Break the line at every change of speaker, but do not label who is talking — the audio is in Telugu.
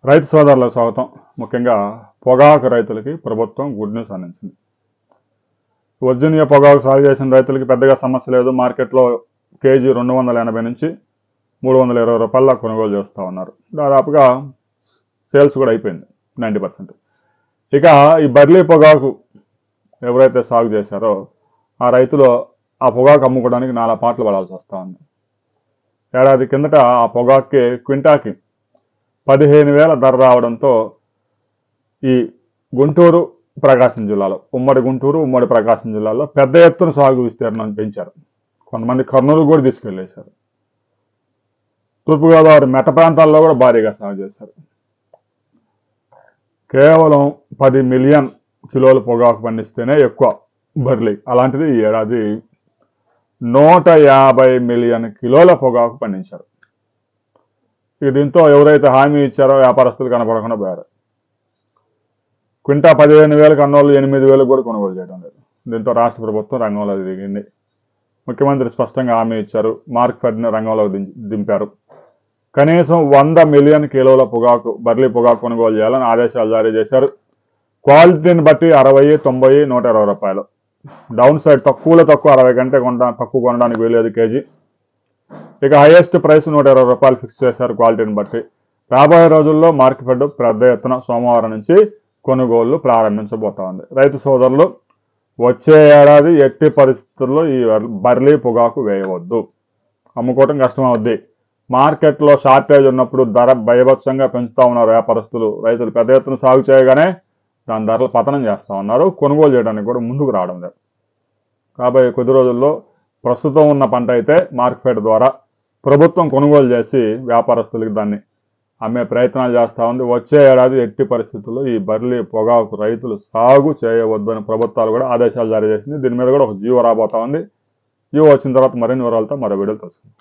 రైతు సోదరులకు స్వాగతం. ముఖ్యంగా పొగాకు రైతులకి ప్రభుత్వం గుడ్ న్యూస్ అందించింది. వర్జీనియా పొగాకు సాగు చేసిన రైతులకి పెద్దగా సమస్య లేదు. మార్కెట్లో కేజీ 280 నుంచి 320 రూపాయల కొనుగోలు చేస్తూ ఉన్నారు. దాదాపుగా సేల్స్ కూడా అయిపోయింది 90%. ఇక ఈ బర్లీ పొగాకు ఎవరైతే సాగు చేశారో ఆ రైతులు ఆ పొగాకు అమ్ముకోవడానికి 4 పాటలు పడాల్సి వస్తూ ఉంది. ఏడాది కిందట ఆ పొగాకుకి క్వింటాకి 15,000 ధర రావడంతో ఈ గుంటూరు ప్రకాశం జిల్లాలో ఉమ్మడి గుంటూరు ఉమ్మడి ప్రకాశం జిల్లాలో పెద్ద ఎత్తున సాగు విస్తీర్ణం పెంచారు. కొంతమంది కర్నూలు కూడా తీసుకెళ్లేశారు. తూర్పుగోదావరి మెట్ట ప్రాంతాల్లో కూడా భారీగా సాగు చేశారు. కేవలం 10 మిలియన్ కిలోల పొగాకు పండిస్తేనే ఎక్కువ బర్లీ. అలాంటిది ఈ ఏడాది 150 మిలియన్ కిలోల పొగాకు పండించారు. ఇక దీంతో ఎవరైతే హామీ ఇచ్చారో వ్యాపారస్తులు కనపడకుండా పోయారు. క్వింటా 15,000 కన్నోళ్ళు 8,000 కూడా కొనుగోలు చేయడం లేదు. దీంతో రాష్ట్ర ప్రభుత్వం రంగంలో దిగింది. ముఖ్యమంత్రి స్పష్టంగా హామీ ఇచ్చారు. మార్కెట్ని రంగంలోకి దింపారు. కనీసం 100 మిలియన్ కిలోల పొగాకు బర్లీ పొగాకు కొనుగోలు చేయాలని ఆదేశాలు జారీ చేశారు. క్వాలిటీని బట్టి 60, 90, 120 రూపాయలు. డౌన్ సైడ్ తక్కువలో తక్కువ 60 కంటే తక్కువ కొనడానికి వీలేదు కేజీ. ఇక హైయెస్ట్ ప్రైస్ 120 రూపాయలు ఫిక్స్ చేశారు క్వాలిటీని బట్టి. రాబోయే రోజుల్లో మార్కెట్ పెద్ద ఎత్తున సోమవారం నుంచి కొనుగోళ్లు ప్రారంభించబోతా ఉంది. రైతు సోదరులు వచ్చే ఏడాది ఎట్టి పరిస్థితుల్లో ఈ బర్లీ పొగాకు వేయవద్దు. అమ్ముకోవటం కష్టం అవుద్ది. మార్కెట్లో షార్టేజ్ ఉన్నప్పుడు ధర భయభత్సంగా పెంచుతా ఉన్నారు వ్యాపారస్తులు. రైతులు పెద్ద ఎత్తున సాగు చేయగానే దాని ధరలు పతనం చేస్తూ ఉన్నారు. కొనుగోలు చేయడానికి కూడా ముందుకు రావడం లేదు. కాబోయే కొద్ది రోజుల్లో ప్రస్తుతం ఉన్న పంట అయితే మార్కెట్ ద్వారా ప్రభుత్వం కొనుగోలు చేసి వ్యాపారస్తులకి దాన్ని అమ్మే ప్రయత్నాలు చేస్తూ ఉంది. వచ్చే ఏడాది ఎట్టి పరిస్థితుల్లో ఈ బర్లీ పొగాకు రైతులు సాగు చేయవద్దు అని ప్రభుత్వాలు కూడా ఆదేశాలు జారీ చేసింది. దీని మీద కూడా ఒక జీవో రాబోతా ఉంది. జీవో వచ్చిన తర్వాత మరిన్ని వివరాలతో మరో వీడియోలు తెలుసుకుందాం.